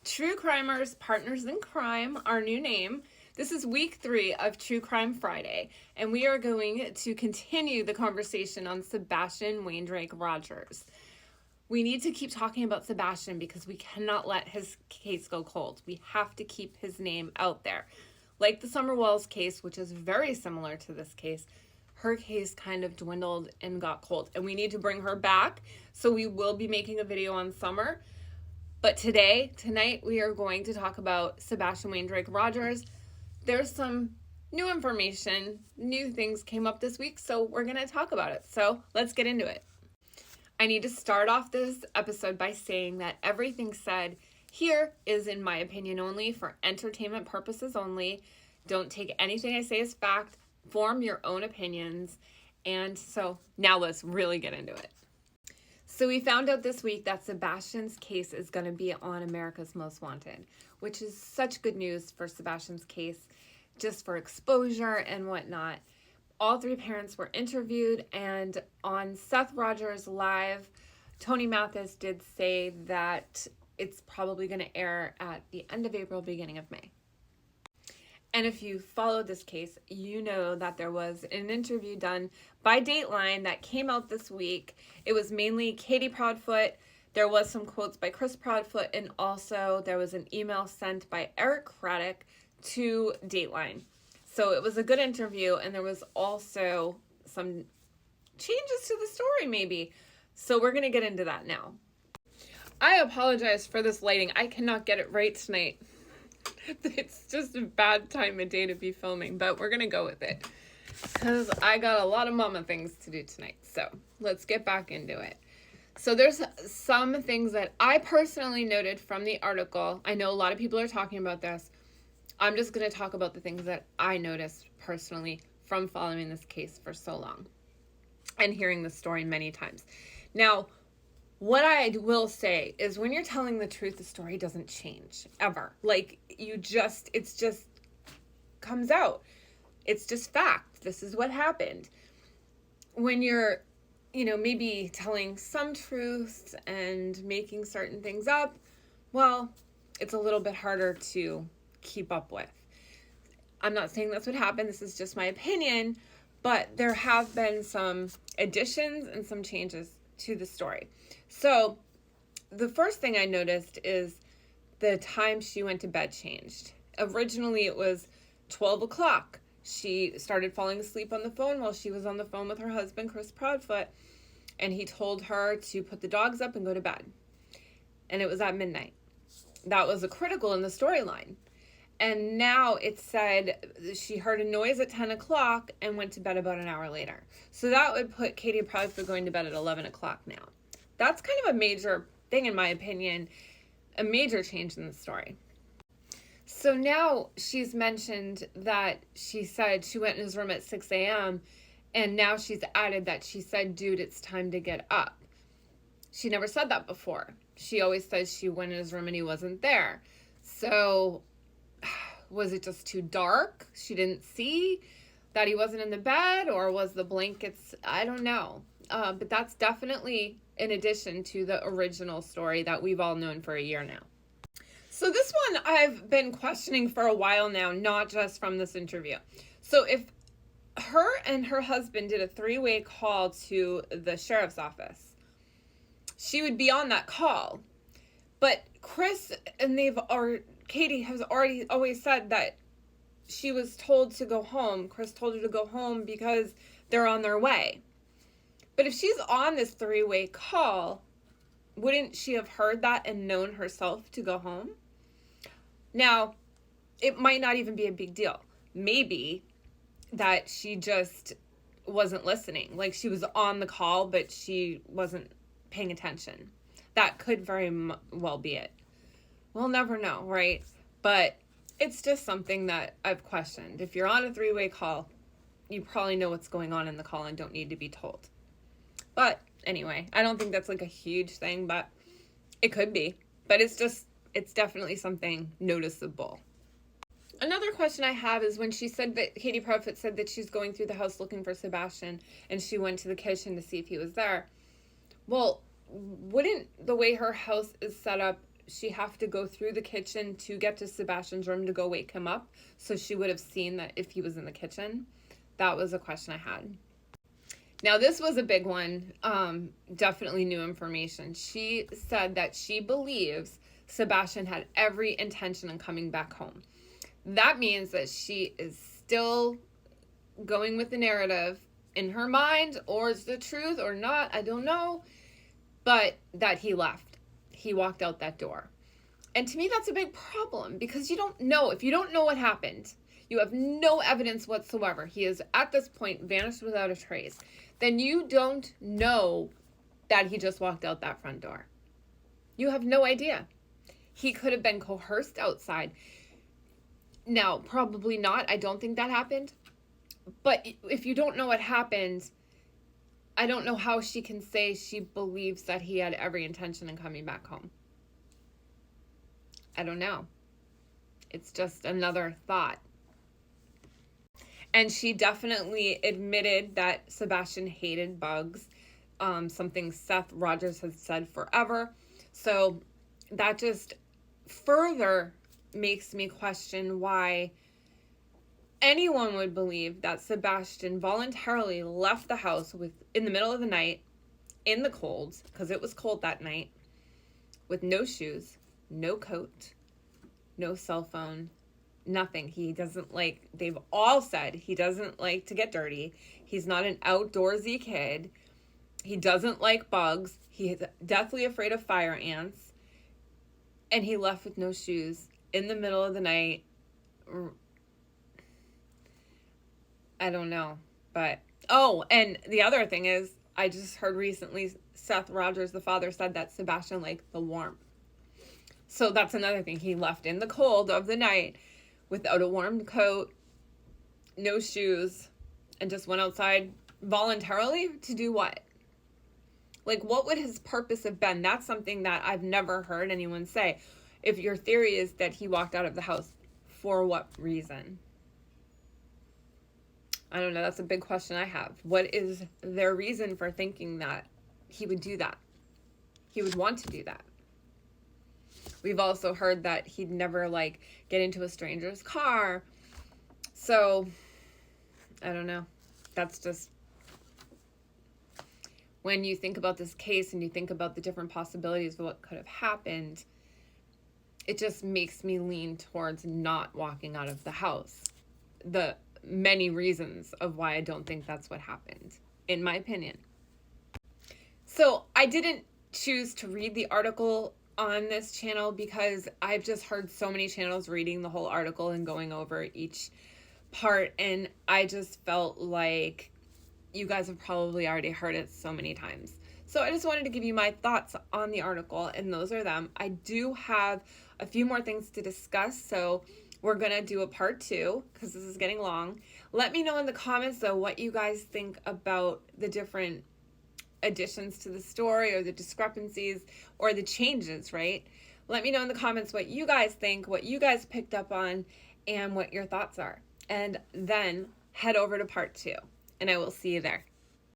True Crimers, Partners in Crime, our new name. This is week 3 of True Crime Friday, and we are going to continue the conversation on Sebastian Wayne Drake Rogers. We need to keep talking about Sebastian because we cannot let his case go cold. We have to keep his name out there. Like the Summer Wells case, which is very similar to this case, her case kind of dwindled and got cold, and we need to bring her back. So we will be making a video on Summer. But tonight, we are going to talk about Sebastian Wayne Drake Rogers. There's some new information, new things came up this week, so we're going to talk about it. So let's get into it. I need to start off this episode by saying that everything said here is, in my opinion only, for entertainment purposes only. Don't take anything I say as fact. Form your own opinions. And so now let's really get into it. So we found out this week that Sebastian's case is going to be on America's Most Wanted, which is such good news for Sebastian's case, just for exposure and whatnot. All 3 parents were interviewed, and on Seth Rogers Live, Tony Mathis did say that it's probably going to air at the end of April, beginning of May. And if you followed this case, you know that there was an interview done by Dateline that came out this week. It was mainly Katie Proudfoot. There was some quotes by Chris Proudfoot, and also there was an email sent by Eric Craddock to Dateline. So it was a good interview, and there was also some changes to the story maybe. So we're going to get into that now. I apologize for this lighting. I cannot get it right tonight. It's just a bad time of day to be filming, but we're going to go with it because I got a lot of mama things to do tonight. So let's get back into it. So there's some things that I personally noted from the article. I know a lot of people are talking about this. I'm just going to talk about the things that I noticed personally from following this case for so long and hearing the story many times. Now, what I will say is when you're telling the truth, the story doesn't change ever. Like it's just comes out. It's just fact. This is what happened. When you're, maybe telling some truths and making certain things up, well, it's a little bit harder to keep up with. I'm not saying that's what happened. This is just my opinion, but there have been some additions and some changes to the story. So the first thing I noticed is the time she went to bed changed. Originally it was 12 o'clock. She started falling asleep on the phone while she was on the phone with her husband, Chris Proudfoot, and he told her to put the dogs up and go to bed. And it was at midnight. That was critical in the storyline. And now it said she heard a noise at 10 o'clock and went to bed about an hour later. So that would put Katie Proudfoot going to bed at 11 o'clock now. That's kind of a major thing, in my opinion, a major change in the story. So now she's mentioned that she said she went in his room at 6 a.m. and now she's added that she said, dude, it's time to get up. She never said that before. She always says she went in his room and he wasn't there. So was it just too dark? She didn't see that he wasn't in the bed, or was the blankets? I don't know. But that's definitely in addition to the original story that we've all known for a year now. So this one I've been questioning for a while now, not just from this interview. So if her and her husband did a 3-way call to the sheriff's office, she would be on that call. But Chris and Katie has always said that she was told to go home. Chris told her to go home because they're on their way. But if she's on this 3-way call, wouldn't she have heard that and known herself to go home? Now, it might not even be a big deal. Maybe that she just wasn't listening. Like she was on the call, but she wasn't paying attention. That could very well be it. We'll never know, right? But it's just something that I've questioned. If you're on a 3-way call, you probably know what's going on in the call and don't need to be told. But anyway, I don't think that's like a huge thing, but it could be. But it's definitely something noticeable. Another question I have is when she said that Katie Proudfoot said that she's going through the house looking for Sebastian and she went to the kitchen to see if he was there. Well, wouldn't the way her house is set up she have to go through the kitchen to get to Sebastian's room to go wake him up, so she would have seen that if he was in the kitchen? That was a question I had. Now, this was a big one, definitely new information. She said that she believes Sebastian had every intention of coming back home. That means that she is still going with the narrative in her mind, or is the truth or not, I don't know, but that he left. He walked out that door. And to me, that's a big problem, because you don't know. If you don't know what happened, you have no evidence whatsoever. He is, at this point, vanished without a trace. Then you don't know that he just walked out that front door. You have no idea. He could have been coerced outside. Now, probably not. I don't think that happened. But if you don't know what happened, I don't know how she can say she believes that he had every intention in coming back home. I don't know. It's just another thought. And she definitely admitted that Sebastian hated bugs, something Seth Rogers has said forever. So that just further makes me question why anyone would believe that Sebastian voluntarily left the house in the middle of the night, in the cold, because it was cold that night, with no shoes, no coat, no cell phone, nothing. He doesn't like, they've all said he doesn't like to get dirty. He's not an outdoorsy kid. He doesn't like bugs. He's deathly afraid of fire ants. And he left with no shoes in the middle of the night. I don't know. But, oh, and the other thing is, I just heard recently Seth Rogers, the father, said that Sebastian liked the warmth. So that's another thing. He left in the cold of the night without a warm coat, no shoes, and just went outside voluntarily to do what? Like, what would his purpose have been? That's something that I've never heard anyone say. If your theory is that he walked out of the house, for what reason? I don't know. That's a big question I have. What is their reason for thinking that he would do that? He would want to do that. We've also heard that he'd never, like, get into a stranger's car. So, I don't know. That's just, when you think about this case and you think about the different possibilities of what could have happened, it just makes me lean towards not walking out of the house. The many reasons of why I don't think that's what happened, in my opinion. So, I didn't choose to read the article on this channel because I've just heard so many channels reading the whole article and going over each part, and I just felt like you guys have probably already heard it so many times. So I just wanted to give you my thoughts on the article, and those are them. I do have a few more things to discuss, so we're gonna do a part 2 because this is getting long. Let me know in the comments though what you guys think about the different additions to the story, or the discrepancies, or the changes, right? Let me know in the comments what you guys think, what you guys picked up on, and what your thoughts are. And then head over to part 2, and I will see you there.